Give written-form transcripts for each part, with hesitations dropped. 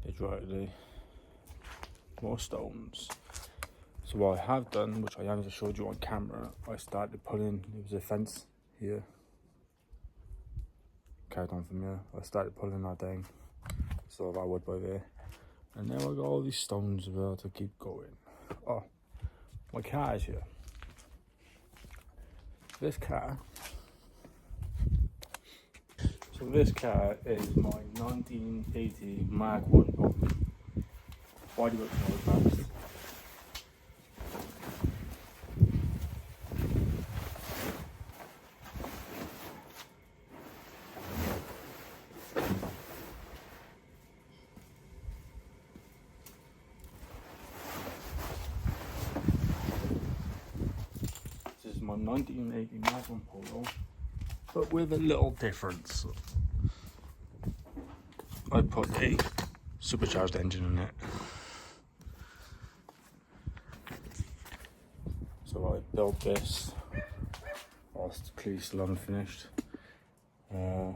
is rightly more stones. So what I have done, which I haven't showed you on camera, I started pulling, there was a fence here, carried on from here, I started pulling that down, so that wood by there, and now I got all these stones as well to keep going. Oh, my car is here. This car is my 1980 Mark 1 Polo. Bodywork no advanced. This is my 1980 Mark 1 Polo, but with a little difference. I put a supercharged engine in it. So I built this, whilst clearly still unfinished. I've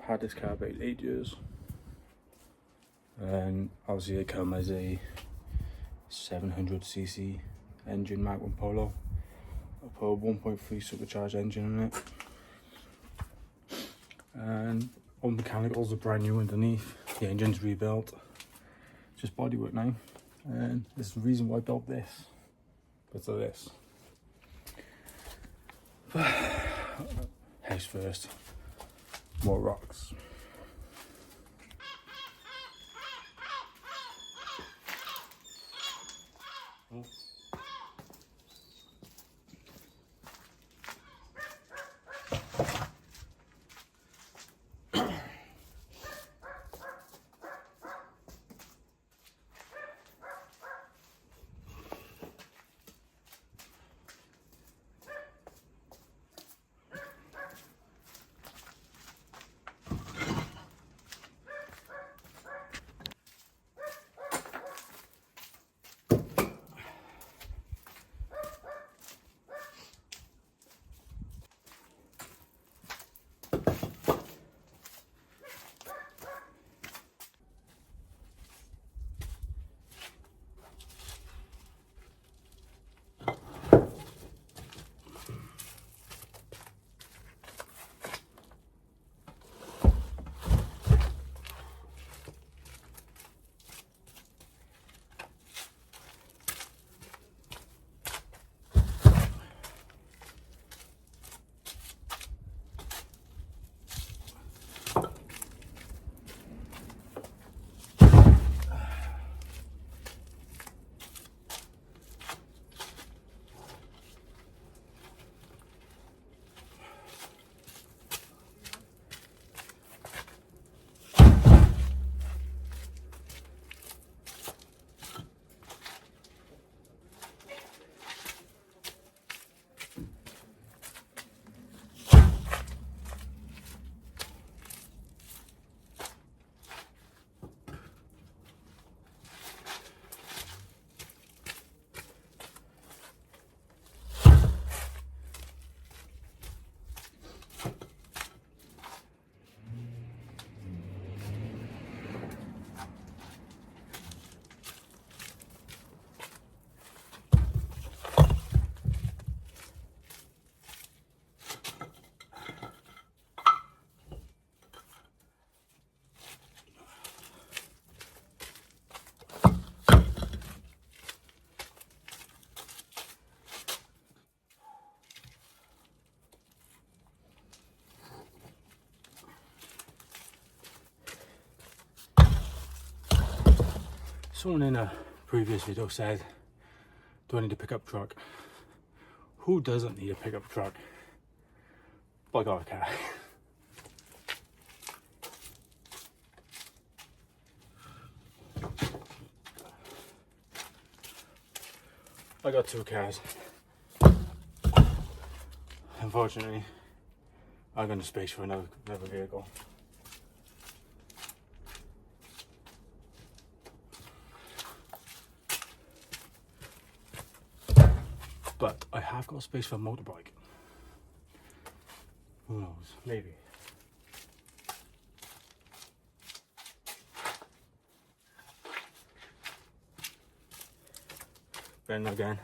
had this car about 8 years, and obviously it comes as a 700cc engine Mark 1 Polo. I put a 1.3 supercharged engine in it, and all the mechanicals are brand new underneath. The engine's rebuilt, just bodywork now, and this is the reason why I built this, because of this. House first, more rocks. Someone in a previous video said, do I need a pickup truck? Who doesn't need a pickup truck? But I got a car. I got two cars. Unfortunately, I got no space for another vehicle. But I have got space for a motorbike. Who knows? Maybe. then again,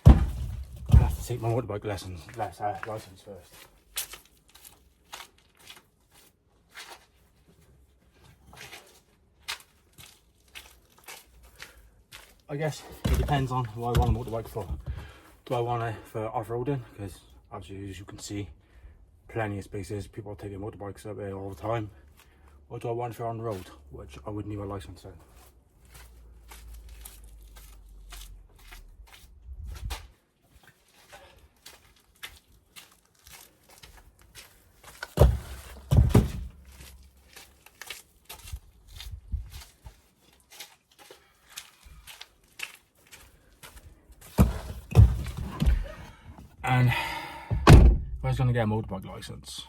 I have to take my motorbike license first. I guess it depends on what I want a motorbike for. Do I want it for off-roading? Because obviously, as you can see, plenty of spaces, people take their motorbikes up there all the time. Or do I want it for on the road, which I would need a license for. And if I was going to get a motorbike license,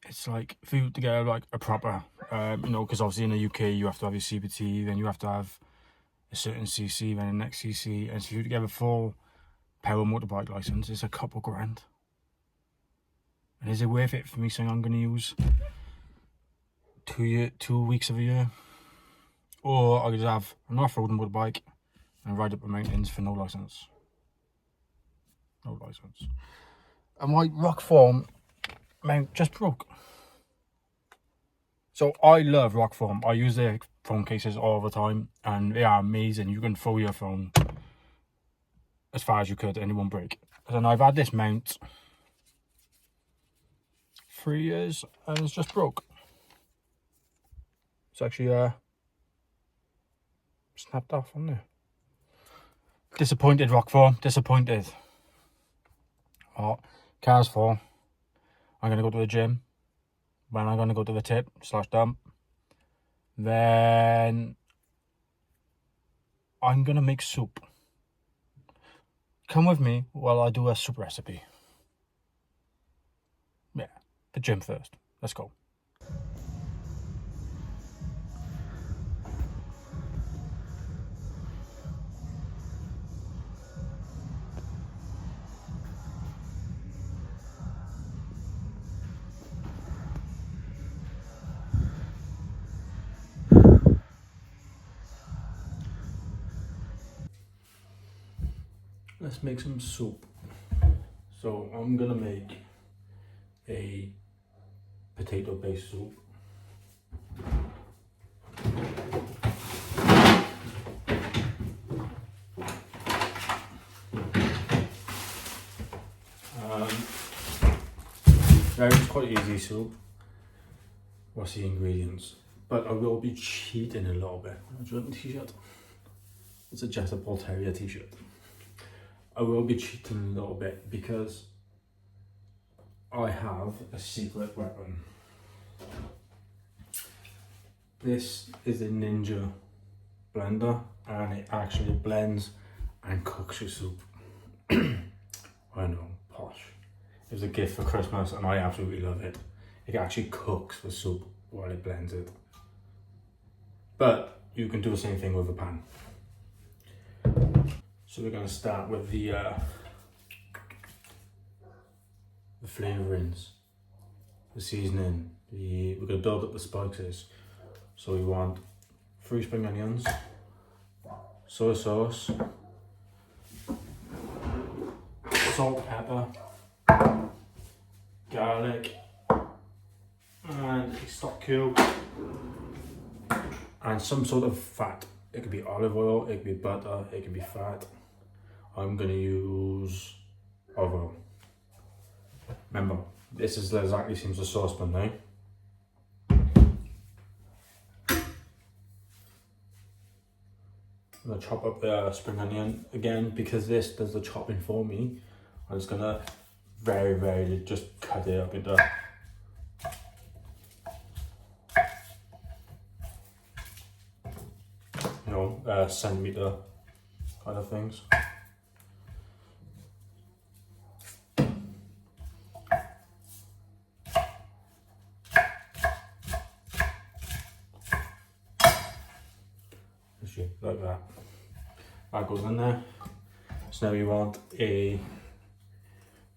it's like for you to get like a proper, you know, because obviously in the UK you have to have your CPT, then you have to have a certain CC, then the next CC, and so for you to get a full power motorbike license, it's a couple grand. And is it worth it for me saying I'm going to use 2 weeks of a year? Or I could have an off-roading motorbike and ride up the mountains for no license. No license. And my rock form mount just broke. So I love rock form. I use their phone cases all the time and they are amazing. You can throw your phone as far as you could and it won't break. And I've had this mount 3 years and it's just broke. It's actually snapped off on there. Disappointed, rock form, disappointed. Well, car's full. I'm going to go to the gym. When I'm going to go to the tip/dump. Then I'm going to make soup. Come with me while I do a soup recipe. Yeah, the gym first. Let's go. Let's make some soup. So I'm gonna make a potato-based soup. It's quite easy soup. What's the ingredients? But I will be cheating a little bit. Do you want the t-shirt? It's a Jetta terrier t-shirt. I will be cheating a little bit because I have a secret weapon. This is a Ninja blender and it actually blends and cooks your soup. I know, posh. It was a gift for Christmas and I absolutely love it. It actually cooks the soup while it blends it. But you can do the same thing with a pan. So we're going to start with the flavourings, the seasoning. We're going to build up the spices. So we want 3 spring onions, soy sauce, salt, pepper, garlic, and a stock cube, and some sort of fat. It could be olive oil, it could be butter, it could be fat. I'm going to use olive oil. Remember, this is exactly seems a saucepan now. I'm going to chop up the spring onion again because this does the chopping for me. I'm just going to very just cut it up into centimeter kind of things. Like that. That goes in there. So now you want a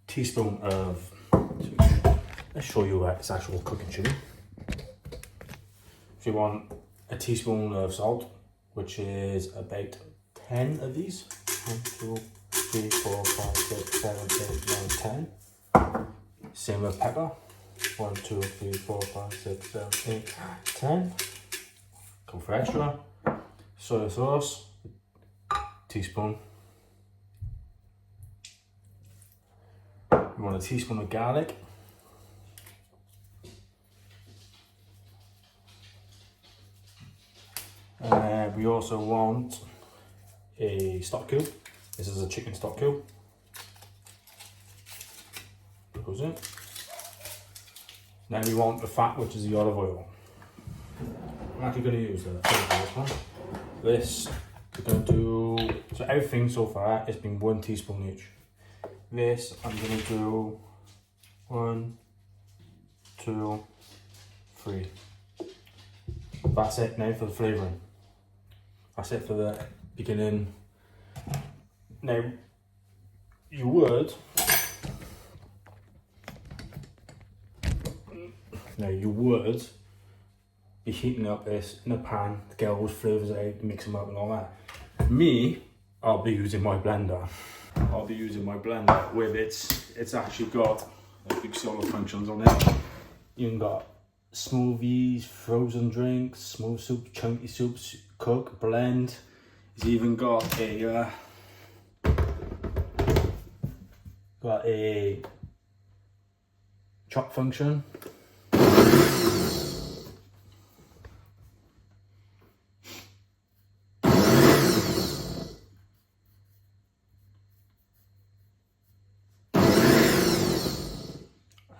teaspoon of, let's show you its actual cooking sugar. So you want a teaspoon of salt, which is about 10 of these. 1, 2, 3, 4, 5, 6, 7, 8, 9, 10. Same with pepper. 1, 2, 3, 4, 5, 6, 7, 8, 10. Go for extra. Soy sauce, teaspoon. You want a teaspoon of garlic. We also want a stock cube. This is a chicken stock cube. Goes in. Then we want the fat, which is the olive oil. I'm actually going to use this one. This we're going to do, so everything so far has been 1 teaspoon each. This I'm going to do 1, 2, 3. That's it now for the flavouring. That's it for the beginning. Now, you would be heating up this in a pan to get all those flavours out, mix them up and all that. Me, I'll be using my blender. With it's actually got a big sort of functions on it. You've got smoothies, frozen drinks, smooth soup, chunky soups, cook, blend. It's even got a chop function.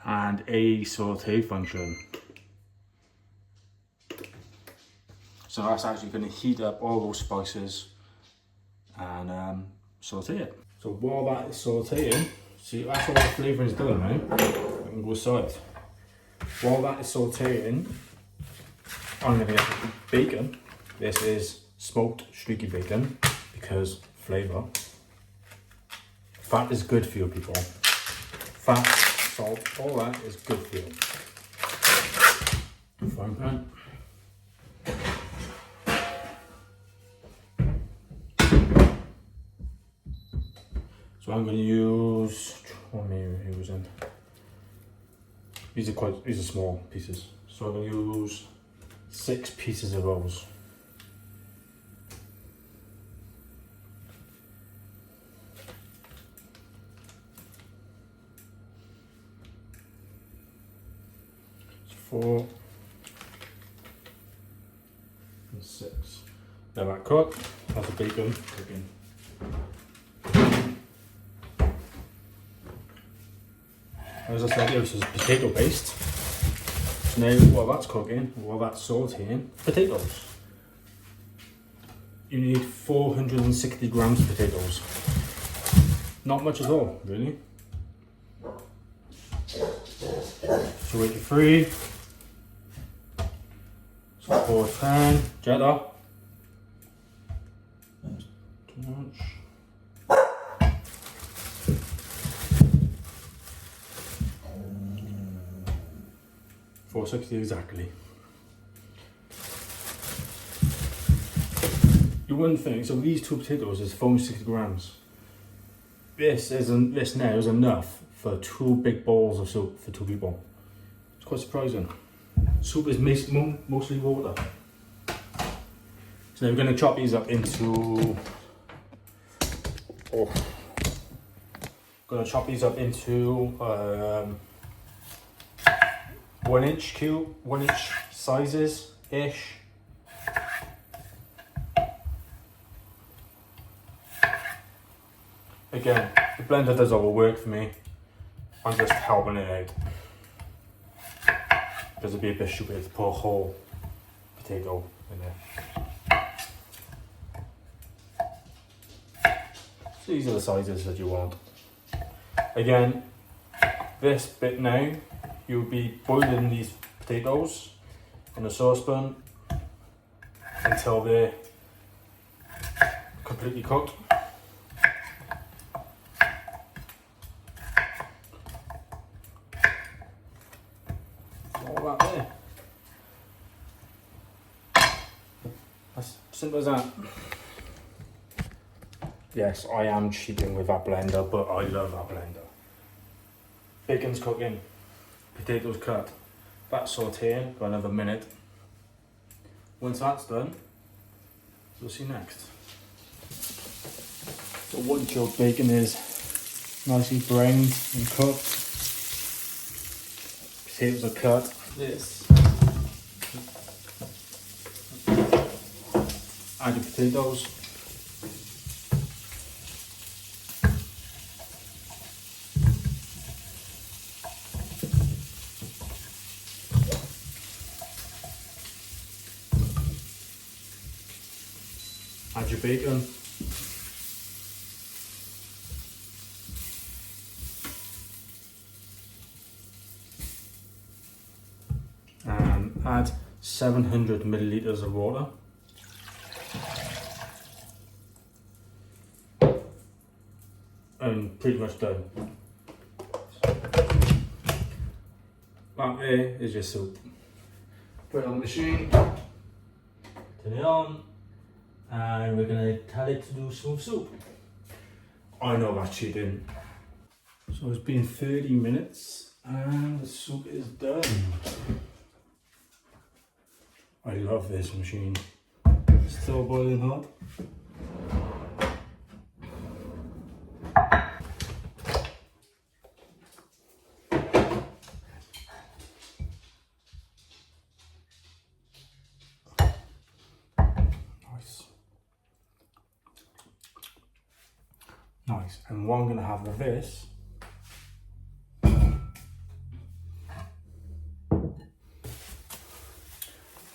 And a sauté function. So that's actually going to heat up all those spices and sauté it. So while that is sautéing, see that's all the flavouring is done now. I can go aside. While that is sautéing, I'm going to get bacon. This is smoked streaky bacon because flavour. Fat is good for you people. Fat, salt, all that is good for you. Frying pan. So I'm going to use, what am I using? These are small pieces. So I'm going to use 6 pieces of those. It's 4 and 6. Now that cooked, that's the bacon cooking. As I said, this is potato paste. So now while that's cooking, while that's sauteing, potatoes. You need 460 grams of potatoes. Not much at all, really. So 83. So 410. Jetta. Too much. 460 exactly. You wouldn't think, so these 2 potatoes is 460 grams. This now is enough for 2 big bowls of soup for 2 people. It's quite surprising. Soup is mostly water. So now we're going to chop these up into, 1 inch sizes ish. Again, the blender does all the work for me. I'm just helping it out. Because it'd be a bit stupid to put a whole potato in there. So these are the sizes that you want. Again, this bit now, you'll be boiling these potatoes in a saucepan until they're completely cooked. All that there. As simple as that. Yes, I am cheating with that blender, but I love that blender. Bacon's cooking, potatoes cut, that's sautéing for another minute. Once that's done, we'll see next. So once your bacon is nicely browned and cooked, potatoes are cut. This. Add your potatoes. Add your bacon. And add 700 milliliters of water. And pretty much done. That there is your soup. Put it on the machine, turn it on, and we're going to tell it to do some soup. I know that's cheating. So it's been 30 minutes and the soup is done. I love this machine. Still boiling hot. Nice. And what I'm going to have with this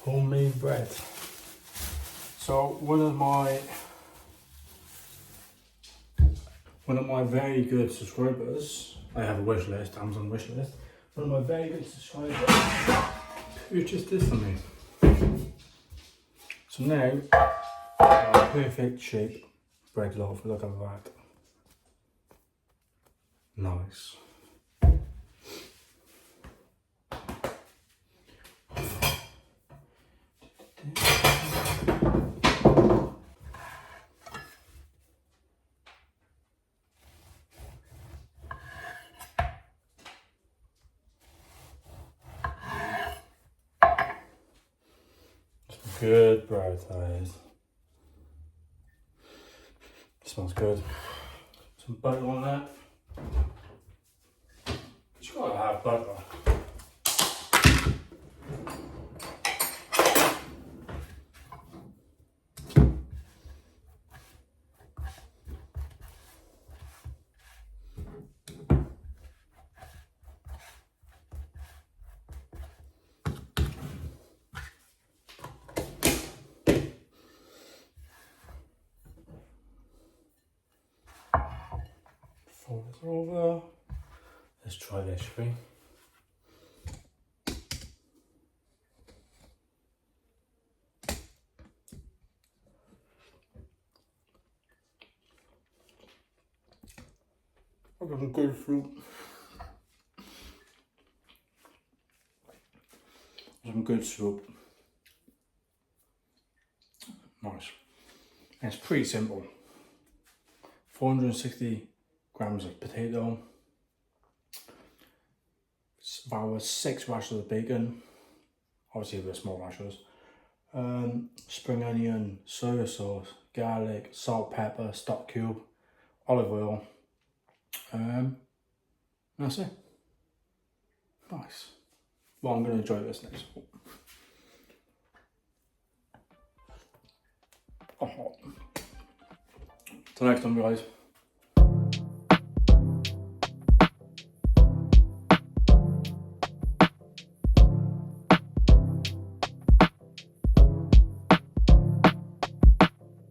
homemade bread. So one of my very good subscribers, I have a wish list, Amazon wish list. One of my very good subscribers purchased this for me. So now a perfect shape bread loaf. Look at that. Nice. Good bread, that is. Smells good. Some butter on that. You gotta have butter. Fold this over. Let's try this, shall we? I've got some good fruit. Some good soup. Nice. And it's pretty simple. 460 grams of potato, about 6 rashers of bacon, obviously they're small rashers, spring onion, soya sauce, garlic, salt, pepper, stock cube, olive oil, that's it. Nice. Well, I'm going to enjoy this next. Oh. Till next time, guys.